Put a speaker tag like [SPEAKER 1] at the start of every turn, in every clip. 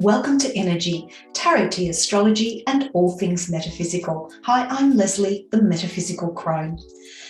[SPEAKER 1] Welcome to Innerji, Tarot Tea Astrology and all things metaphysical. Hi, I'm Leslie, the Metaphysical Crone.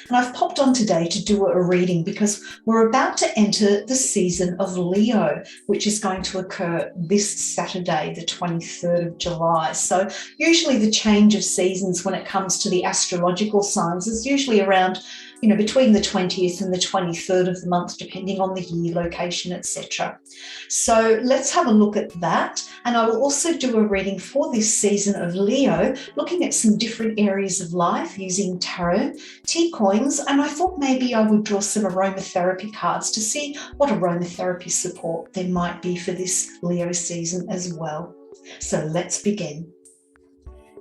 [SPEAKER 1] And I've popped on today to do a reading because we're about to enter the season of Leo, which is going to occur this Saturday, the 23rd of July. So usually the change of seasons when it comes to the astrological signs is usually around, between the 20th and the 23rd of the month, depending on the year, location, etc. So let's have a look at that. And I will also do a reading for this season of Leo, looking at some different areas of life using tarot, tea coins, and I thought maybe I would draw some aromatherapy cards to see what aromatherapy support there might be for this Leo season as well. So let's begin.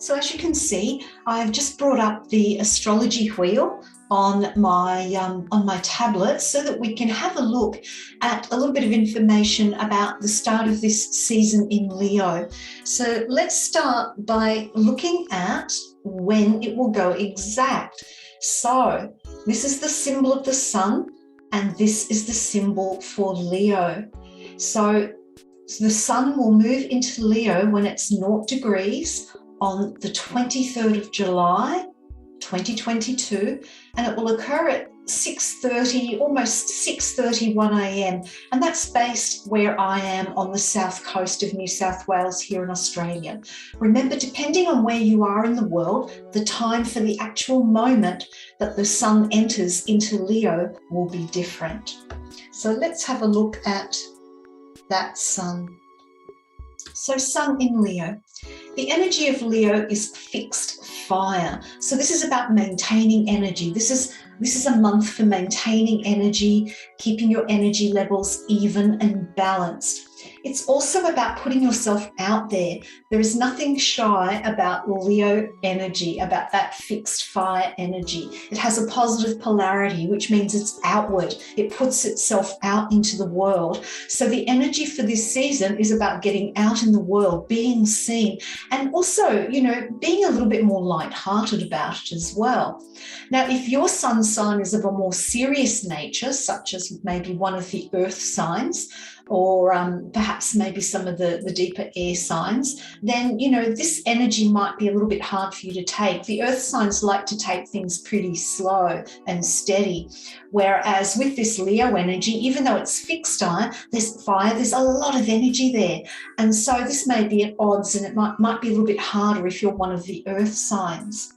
[SPEAKER 1] So as you can see, I've just brought up the astrology wheel on my tablet so that we can have a look at a little bit of information about the start of this season in Leo. So let's start by looking at when it will go exact. So this is the symbol of the sun, and this is the symbol for Leo. So the sun will move into Leo when it's 0 degrees on the 23rd of July, 2022, and it will occur at 6:30, almost 6:31 a.m. And that's based where I am on the south coast of New South Wales here in Australia. Remember, depending on where you are in the world, the time for the actual moment that the sun enters into Leo will be different. So let's have a look at that sun. So sun in Leo. The energy of Leo is fixed fire. So this is about maintaining energy. This is a month for maintaining energy, keeping your energy levels even and balanced. It's also about putting yourself out there. There is nothing shy about Leo energy, about that fixed fire energy. It has a positive polarity, which means it's outward. It puts itself out into the world. So the energy for this season is about getting out in the world, being seen, and also, being a little bit more lighthearted about it as well. Now, if your sun sign is of a more serious nature, such as maybe one of the earth signs, or perhaps maybe some of the deeper air signs, then, this energy might be a little bit hard for you to take. The earth signs like to take things pretty slow and steady, whereas with this Leo energy, even though it's fixed fire, there's a lot of energy there. And so this may be at odds, and it might be a little bit harder if you're one of the earth signs.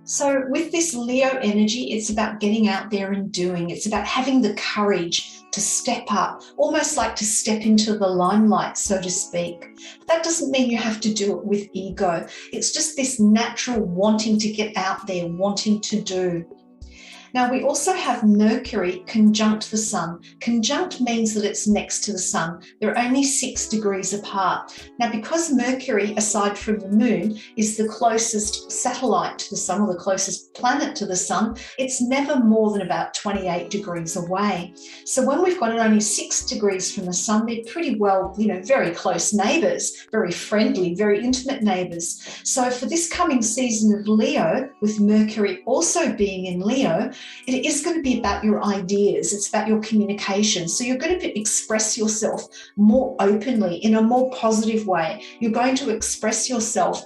[SPEAKER 1] So with this Leo energy, it's about getting out there and doing. It's about having the courage to step up, almost like to step into the limelight, so to speak. But that doesn't mean you have to do it with ego. It's just this natural wanting to get out there, wanting to do. Now, we also have Mercury conjunct the sun. Conjunct means that it's next to the sun. They're only 6 degrees apart. Now, because Mercury, aside from the moon, is the closest satellite to the sun, or the closest planet to the sun, it's never more than about 28 degrees away. So when we've got it only 6 degrees from the sun, they're pretty well, very close neighbours, very friendly, very intimate neighbours. So for this coming season of Leo, with Mercury also being in Leo, it is going to be about your ideas. It's about your communication. So you're going to express yourself more openly, in a more positive way. You're going to express yourself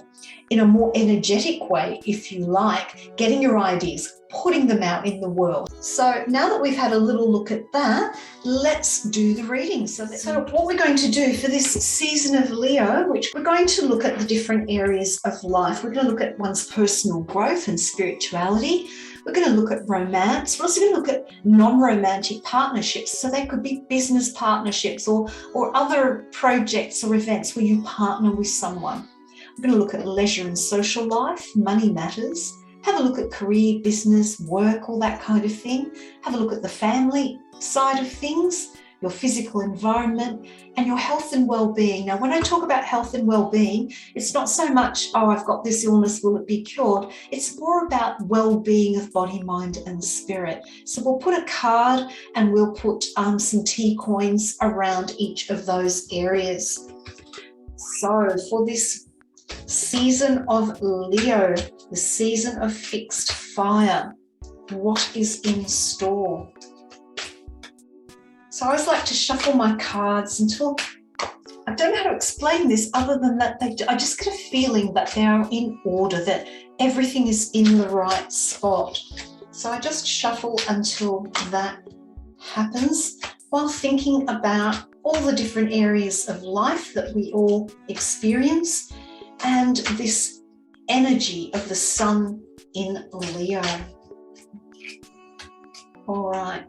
[SPEAKER 1] in a more energetic way, if you like, getting your ideas, putting them out in the world. So now that we've had a little look at that, let's do the reading. So what we're going to do for this season of Leo, which we're going to look at the different areas of life. We're going to look at one's personal growth and spirituality. We're going to look at romance. We're also going to look at non-romantic partnerships. So they could be business partnerships or other projects or events where you partner with someone. We're going to look at leisure and social life, money matters. Have a look at career, business, work, all that kind of thing. Have a look at the family side of things, your physical environment, and your health and well-being. Now, when I talk about health and well-being, it's not so much, I've got this illness, will it be cured? It's more about well-being of body, mind, and spirit. So we'll put a card and we'll put some tea coins around each of those areas. So for this season of Leo, the season of fixed fire, what is in store? So I always like to shuffle my cards until I don't know how to explain this other than that I just get a feeling that they are in order, that everything is in the right spot. So I just shuffle until that happens while thinking about all the different areas of life that we all experience and this energy of the sun in Leo. All right,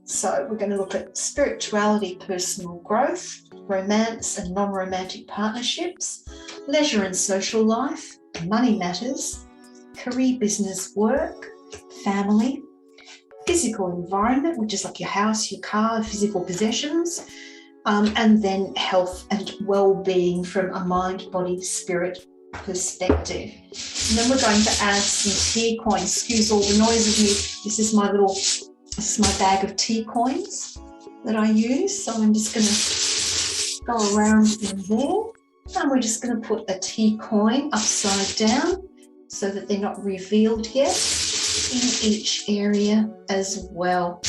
[SPEAKER 1] so we're going to look at spirituality, personal growth, romance and non-romantic partnerships, leisure and social life, money matters, career, business, work, family, physical environment, which is like your house, your car, physical possessions, and then health and well-being from a mind, body, spirit perspective. And then we're going to add some tea coins. Excuse all the noise of me. This is my bag of tea coins that I use. So I'm just going to go around in there, and we're just going to put a tea coin upside down so that they're not revealed yet in each area as well.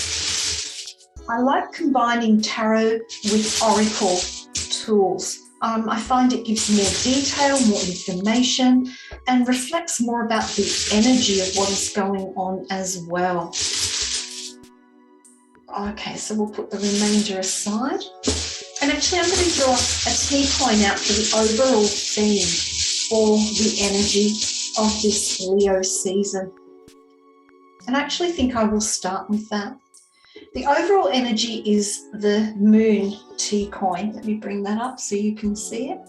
[SPEAKER 1] I like combining tarot with oracle tools. I find it gives more detail, more information, and reflects more about the energy of what is going on as well. Okay, so we'll put the remainder aside. And actually, I'm going to draw a tea coin out for the overall theme for the energy of this Leo season. And I actually think I will start with that. The overall energy is the moon tea coin. Let me bring that up so you can see it.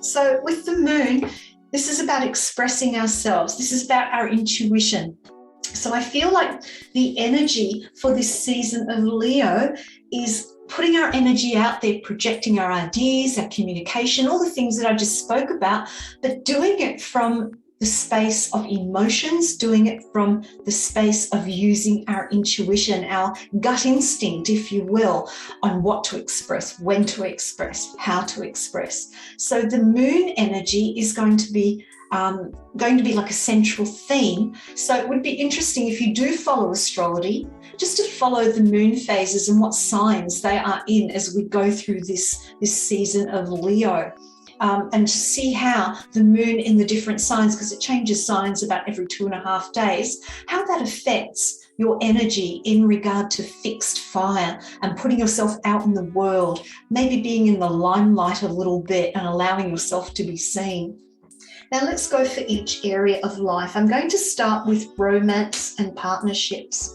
[SPEAKER 1] So with the moon, this is about expressing ourselves. This is about our intuition. So I feel like the energy for this season of Leo is putting our energy out there, projecting our ideas, our communication, all the things that I just spoke about, but doing it from the space of emotions, doing it from the space of using our intuition, our gut instinct, if you will, on what to express, when to express, how to express. So the moon energy is going to be like a central theme. So it would be interesting if you do follow astrology, just to follow the moon phases and what signs they are in as we go through this season of Leo. And to see how the moon in the different signs, because it changes signs about every 2.5 days, how that affects your energy in regard to fixed fire and putting yourself out in the world, maybe being in the limelight a little bit and allowing yourself to be seen. Now let's go for each area of life. I'm going to start with romance and partnerships.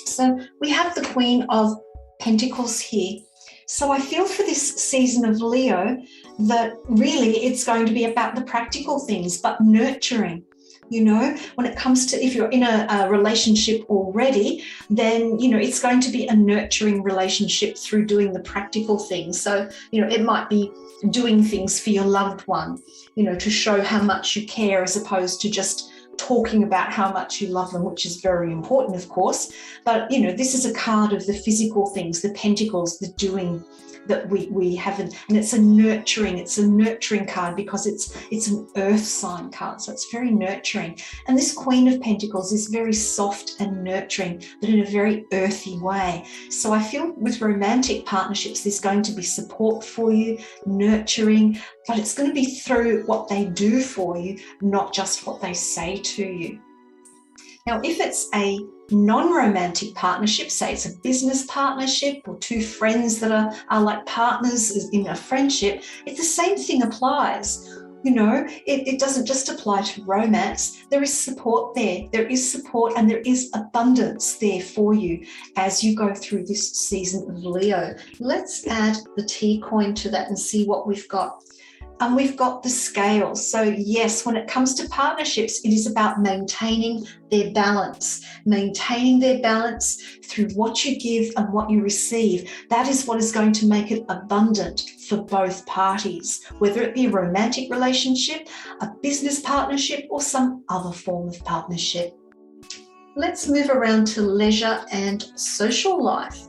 [SPEAKER 1] So we have the Queen of Pentacles here. So I feel for this season of Leo that really it's going to be about the practical things, but nurturing. You know, when it comes to, if you're in a relationship already, then, you know, it's going to be a nurturing relationship through doing the practical things. So, you know, it might be doing things for your loved one, you know, to show how much you care as opposed to just talking about how much you love them, which is very important, of course. But, you know, this is a card of the physical things, the pentacles, the doing that we have, and it's a nurturing card because it's an earth sign card, so it's very nurturing. And this Queen of Pentacles is very soft and nurturing, but in a very earthy way. So I feel with romantic partnerships, there's going to be support for you, nurturing, but it's going to be through what they do for you, not just what they say to you. Now, if it's a non-romantic partnership, say it's a business partnership or two friends that are like partners in a friendship, the same thing applies. You know, it doesn't just apply to romance. There is support there. There is support and there is abundance there for you as you go through this season of Leo. Let's add the tea coin to that and see what we've got. And we've got the scales. So yes, when it comes to partnerships, it is about maintaining their balance through what you give and what you receive. That is what is going to make it abundant for both parties, whether it be a romantic relationship, a business partnership, or some other form of partnership. Let's move around to leisure and social life.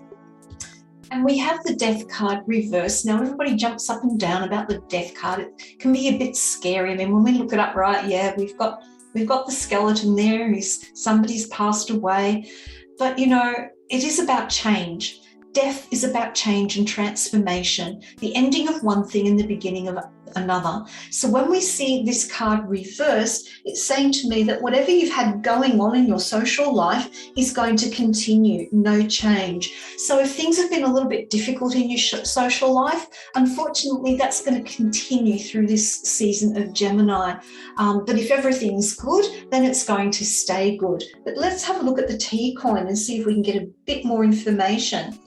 [SPEAKER 1] And we have the Death card reversed. Now, everybody jumps up and down about the Death card. It can be a bit scary. I mean, when we look it up, right, yeah, we've got the skeleton there. Somebody's passed away. But, you know, it is about change. death is about change and transformation, the ending of one thing and the beginning of another. So when we see this card reversed, it's saying to me that whatever you've had going on in your social life is going to continue, no change. So if things have been a little bit difficult in your social life, unfortunately, that's going to continue through this season of Gemini. But if everything's good, then it's going to stay good. But let's have a look at the T coin and see if we can get a bit more information.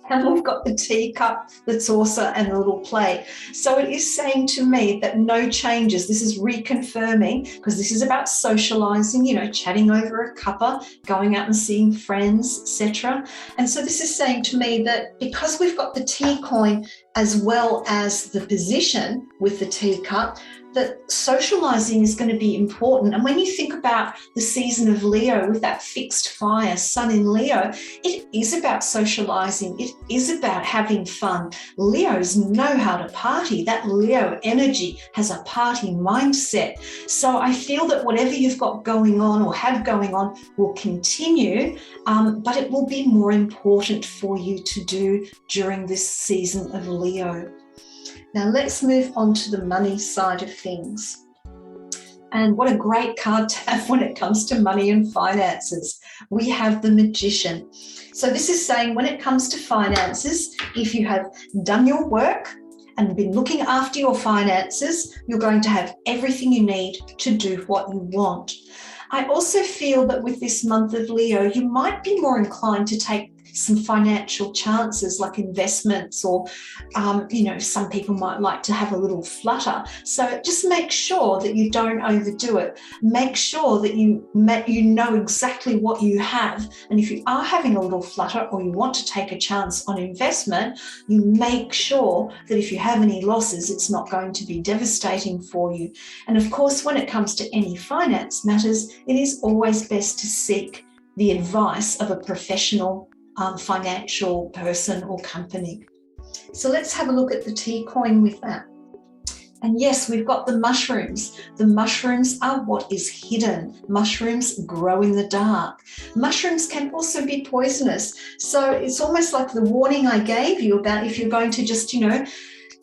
[SPEAKER 1] And we've got the teacup that's also and the little plate. So it is saying to me that no changes. This is reconfirming, because this is about socializing, chatting over a cuppa, going out and seeing friends, etc. And so this is saying to me that because we've got the tea coin as well as the position with the teacup, that socializing is going to be important. And when you think about the season of Leo with that fixed fire, sun in Leo, it is about socializing. It is about having fun. Leos know how to party. That Leo energy has a party mindset. So I feel that whatever you've got going on or have going on will continue, but it will be more important for you to do during this season of Leo. Now let's move on to the money side of things. And what a great card to have when it comes to money and finances. We have the Magician. So this is saying when it comes to finances, if you have done your work and been looking after your finances, you're going to have everything you need to do what you want. I also feel that with this month of Leo, you might be more inclined to take some financial chances like investments or, some people might like to have a little flutter. So just make sure that you don't overdo it. Make sure that you know exactly what you have. And if you are having a little flutter or you want to take a chance on investment, you make sure that if you have any losses, it's not going to be devastating for you. And of course, when it comes to any finance matters, it is always best to seek the advice of a professional financial person or company. So let's have a look at the T coin with that. And yes, we've got the mushrooms. The mushrooms are what is hidden. Mushrooms grow in the dark. Mushrooms can also be poisonous. So it's almost like the warning I gave you about if you're going to just,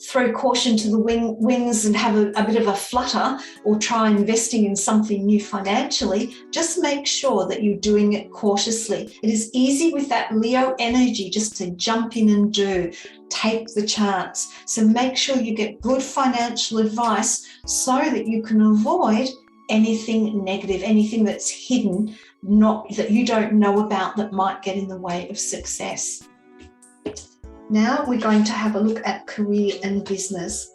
[SPEAKER 1] throw caution to the winds and have a bit of a flutter or try investing in something new financially, just make sure that you're doing it cautiously. It is easy with that Leo energy just to jump in and take the chance. So make sure you get good financial advice so that you can avoid anything negative, anything that's hidden, that you don't know about that might get in the way of success. Now we're going to have a look at career and business.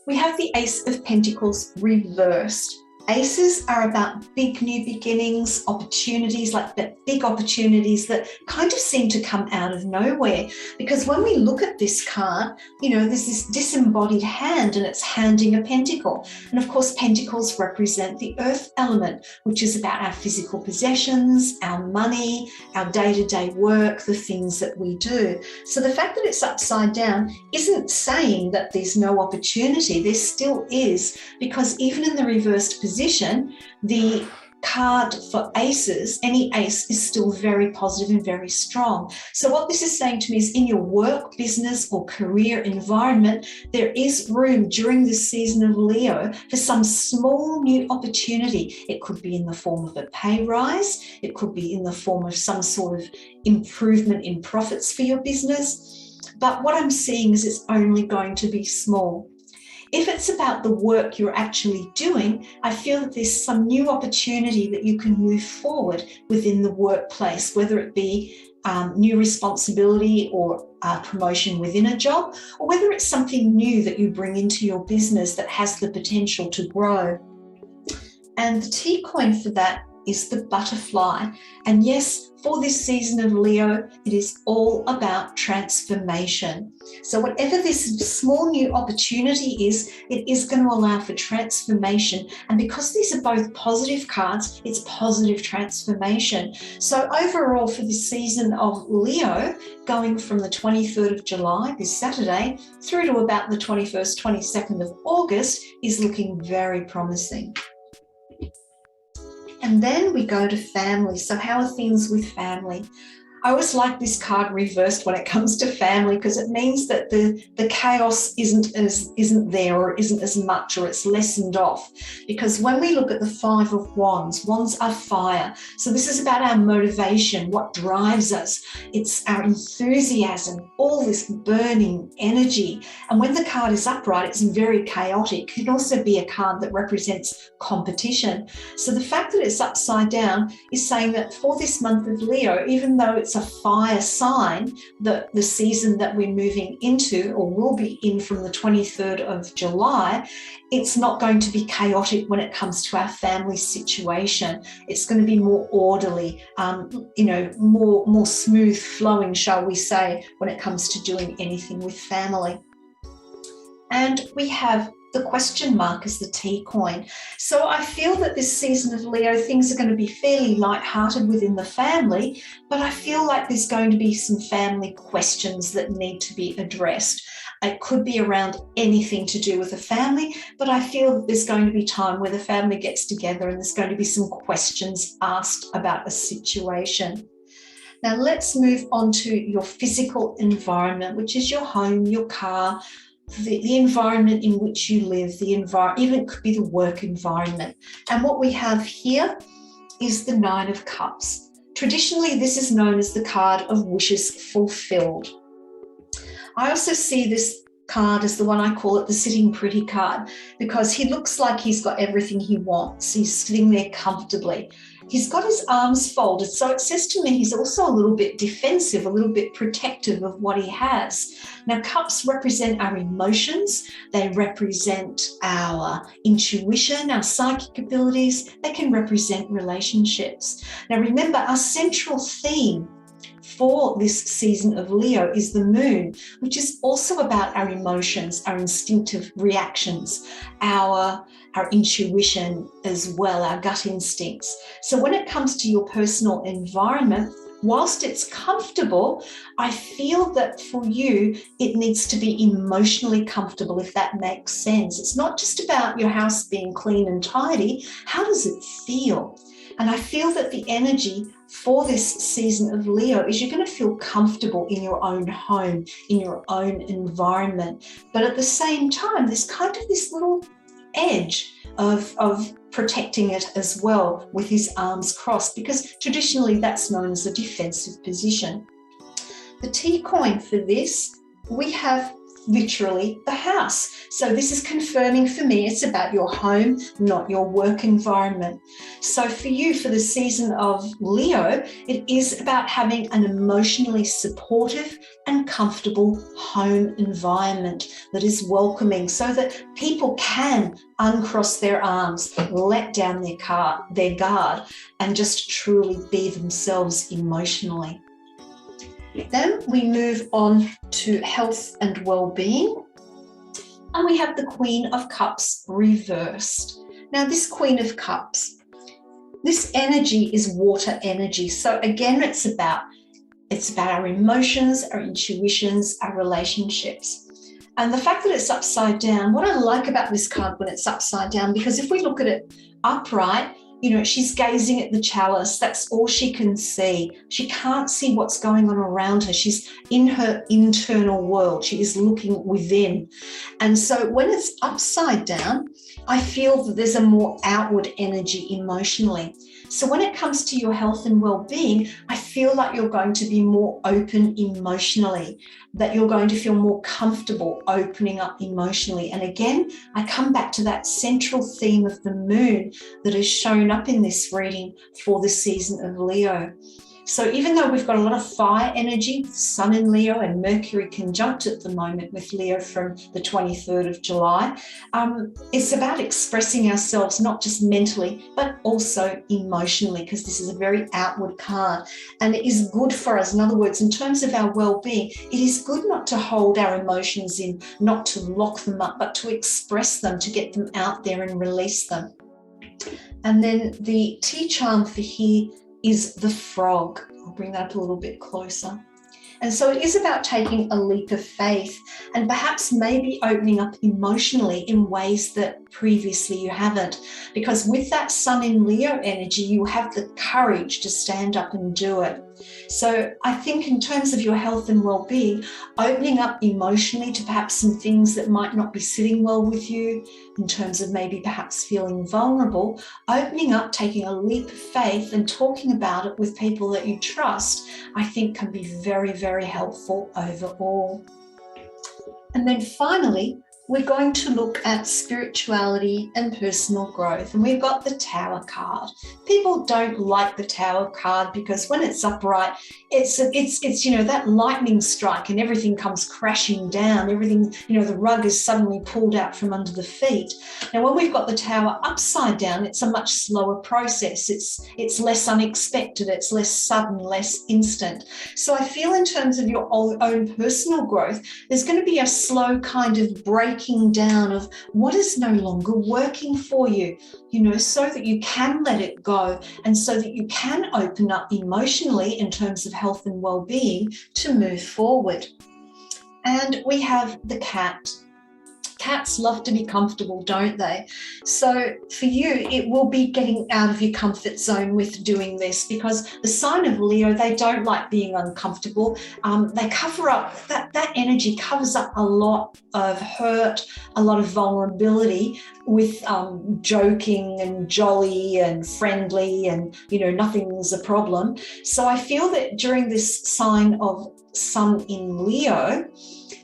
[SPEAKER 1] We have the Ace of Pentacles reversed. Aces are about big new beginnings, opportunities, like that big opportunities that kind of seem to come out of nowhere. Because when we look at this card, there's this disembodied hand and it's handing a pentacle. And of course, pentacles represent the earth element, which is about our physical possessions, our money, our day-to-day work, the things that we do. So the fact that it's upside down isn't saying that there's no opportunity. There still is, because even in the reversed position, the card for aces, any ace is still very positive and very strong. So what this is saying to me is in your work, business or career environment, there is room during this season of Leo for some small new opportunity. It could be in the form of a pay rise. It could be in the form of some sort of improvement in profits for your business. But what I'm seeing is it's only going to be small. If it's about the work you're actually doing, I feel that there's some new opportunity that you can move forward within the workplace, whether it be new responsibility or promotion within a job, or whether it's something new that you bring into your business that has the potential to grow. And the T coin for that is the butterfly. And yes, for this season of Leo, it is all about transformation. So whatever this small new opportunity is, it is going to allow for transformation. And because these are both positive cards, it's positive transformation. So overall for this season of Leo, going from the 23rd of July, this Saturday, through to about the 21st, 22nd of August is looking very promising. And then we go to family. So how are things with family? I always like this card reversed when it comes to family, because it means that the chaos isn't there, or isn't as much, or it's lessened off. Because when we look at the Five of Wands, wands are fire. So this is about our motivation, what drives us. It's our enthusiasm, all this burning energy. And when the card is upright, it's very chaotic. It can also be a card that represents competition. So the fact that it's upside down is saying that for this month of Leo, even though it's a fire sign, the season that we're moving into, or will be in from the 23rd of July, it's not going to be chaotic when it comes to our family situation. It's going to be more orderly, more smooth flowing, shall we say, when it comes to doing anything with family. And we have the question mark as the T coin. So I feel that this season of Leo, things are going to be fairly light-hearted within the family, but I feel like there's going to be some family questions that need to be addressed. It could be around anything to do with the family, but I feel that there's going to be time where the family gets together and there's going to be some questions asked about a situation. Now let's move on to your physical environment, which is your home, your car, the environment in which you live, even it could be the work environment. And what we have here is the Nine of Cups. Traditionally, this is known as the card of wishes fulfilled. I also see this card as the one I call it the sitting pretty card, because he looks like he's got everything he wants. He's sitting there comfortably. He's got his arms folded. So it says to me he's also a little bit defensive, a little bit protective of what he has. Now, cups represent our emotions. They represent our intuition, our psychic abilities. They can represent relationships. Now, remember, our central theme for this season of Leo is the moon, which is also about our emotions, our instinctive reactions, our intuition as well, our gut instincts. So when it comes to your personal environment, whilst it's comfortable, I feel that for you, it needs to be emotionally comfortable, if that makes sense. It's not just about your house being clean and tidy. How does it feel? And I feel that the energy for this season of Leo is you're going to feel comfortable in your own home, in your own environment. But at the same time, there's kind of this little edge of protecting it as well with his arms crossed, because traditionally that's known as a defensive position. The T coin for this, we have literally the house. So this is confirming for me it's about your home, not your work environment. So for you, for the season of Leo, it is about having an emotionally supportive and comfortable home environment that is welcoming, so that people can uncross their arms, let down their guard, and just truly be themselves emotionally. Then we move on to health and well-being, and we have the Queen of Cups reversed. Now this Queen of Cups, this energy is water energy. So again, it's about our emotions, our intuitions, our relationships. And the fact that it's upside down, what I like about this card when it's upside down, because if we look at it upright, she's gazing at the chalice. That's all she can see. She can't see what's going on around her. She's in her internal world. She is looking within. And so when it's upside down, I feel that there's a more outward energy emotionally. So when it comes to your health and well-being, I feel like you're going to be more open emotionally, that you're going to feel more comfortable opening up emotionally. And again, I come back to that central theme of the moon that is shown up in this reading for the season of Leo. So even though we've got a lot of fire energy, Sun in Leo and Mercury conjunct at the moment with Leo from the 23rd of July, it's about expressing ourselves not just mentally, but also emotionally, because this is a very outward card. And it is good for us. In other words, in terms of our well-being, it is good not to hold our emotions in, not to lock them up, but to express them, to get them out there and release them. And then the T charm for here is the frog. I'll bring that up a little bit closer. And so it is about taking a leap of faith and perhaps maybe opening up emotionally in ways that previously you haven't. Because with that Sun in Leo energy, you have the courage to stand up and do it. So I think in terms of your health and well-being, opening up emotionally to perhaps some things that might not be sitting well with you, in terms of maybe perhaps feeling vulnerable, opening up, taking a leap of faith and talking about it with people that you trust, I think can be very, very helpful overall. And then finally, we're going to look at spirituality and personal growth. And we've got the Tower card. People don't like the Tower card because when it's upright, it's that lightning strike and everything comes crashing down. Everything, the rug is suddenly pulled out from under the feet. Now, when we've got the Tower upside down, it's a much slower process. It's less unexpected. It's less sudden, less instant. So I feel in terms of your own personal growth, there's going to be a slow kind of breaking down of what is no longer working for you, so that you can let it go and so that you can open up emotionally in terms of health and well-being to move forward. And we have the cat. Cats love to be comfortable, don't they? So for you, it will be getting out of your comfort zone with doing this, because the sign of Leo, they don't like being uncomfortable. They cover up, that energy covers up a lot of hurt, a lot of vulnerability with joking and jolly and friendly and, nothing's a problem. So I feel that during this sign of Sun in Leo,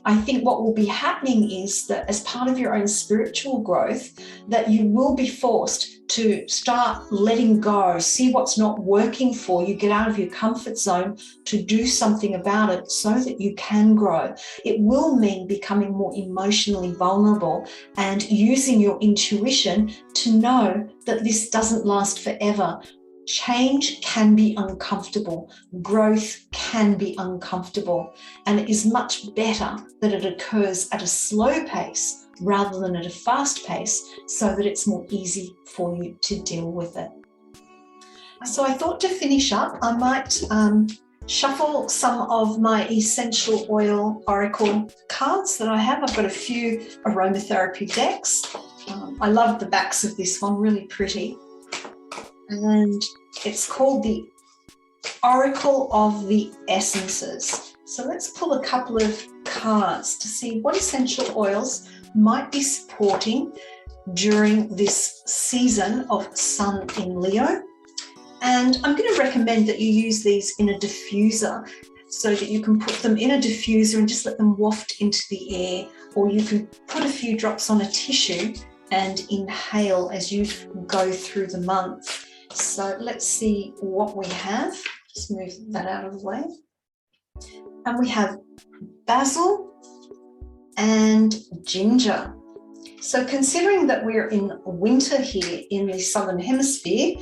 [SPEAKER 1] I think what will be happening is that as part of your own spiritual growth, that you will be forced to start letting go, see what's not working for you, get out of your comfort zone to do something about it so that you can grow. It will mean becoming more emotionally vulnerable and using your intuition to know that this doesn't last forever. Change can be uncomfortable. Growth can be uncomfortable. And it is much better that it occurs at a slow pace rather than at a fast pace, so that it's more easy for you to deal with it. So I thought to finish up, I might shuffle some of my essential oil oracle cards that I have. I've got a few aromatherapy decks. I love the backs of this one, really pretty. And it's called the Oracle of the Essences. So let's pull a couple of cards to see what essential oils might be supporting during this season of Sun in Leo. And I'm going to recommend that you use these in a diffuser so that you can put them in a diffuser and just let them waft into the air, or you can put a few drops on a tissue and inhale as you go through the month. So let's see what we have. Just move that out of the way. And we have basil and ginger. So considering that we're in winter here in the Southern Hemisphere,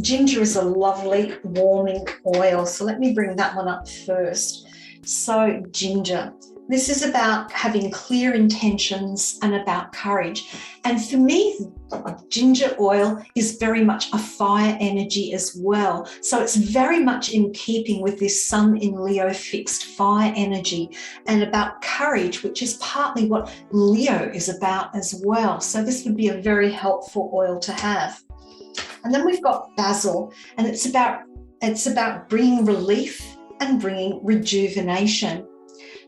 [SPEAKER 1] ginger is a lovely warming oil. So let me bring that one up first. So ginger. This is about having clear intentions and about courage. And for me, ginger oil is very much a fire energy as well. So it's very much in keeping with this Sun in Leo fixed fire energy and about courage, which is partly what Leo is about as well. So this would be a very helpful oil to have. And then we've got basil, and it's about bringing relief and bringing rejuvenation.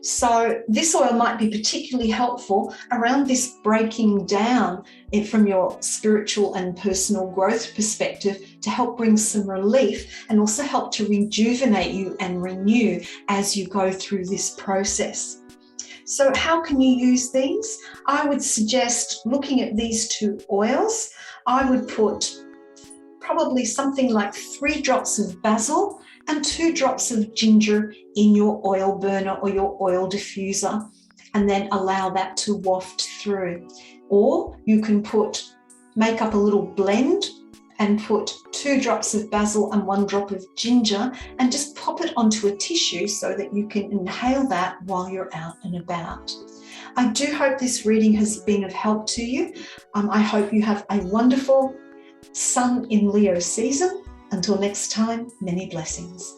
[SPEAKER 1] So this oil might be particularly helpful around this breaking down from your spiritual and personal growth perspective to help bring some relief and also help to rejuvenate you and renew as you go through this process. So how can you use these? I would suggest looking at these two oils. I would put probably something like 3 drops of basil and 2 drops of ginger in your oil burner or your oil diffuser, and then allow that to waft through. Or you can make up a little blend and put 2 drops of basil and 1 drop of ginger and just pop it onto a tissue so that you can inhale that while you're out and about. I do hope this reading has been of help to you. I hope you have a wonderful Sun in Leo season. Until next time, many blessings.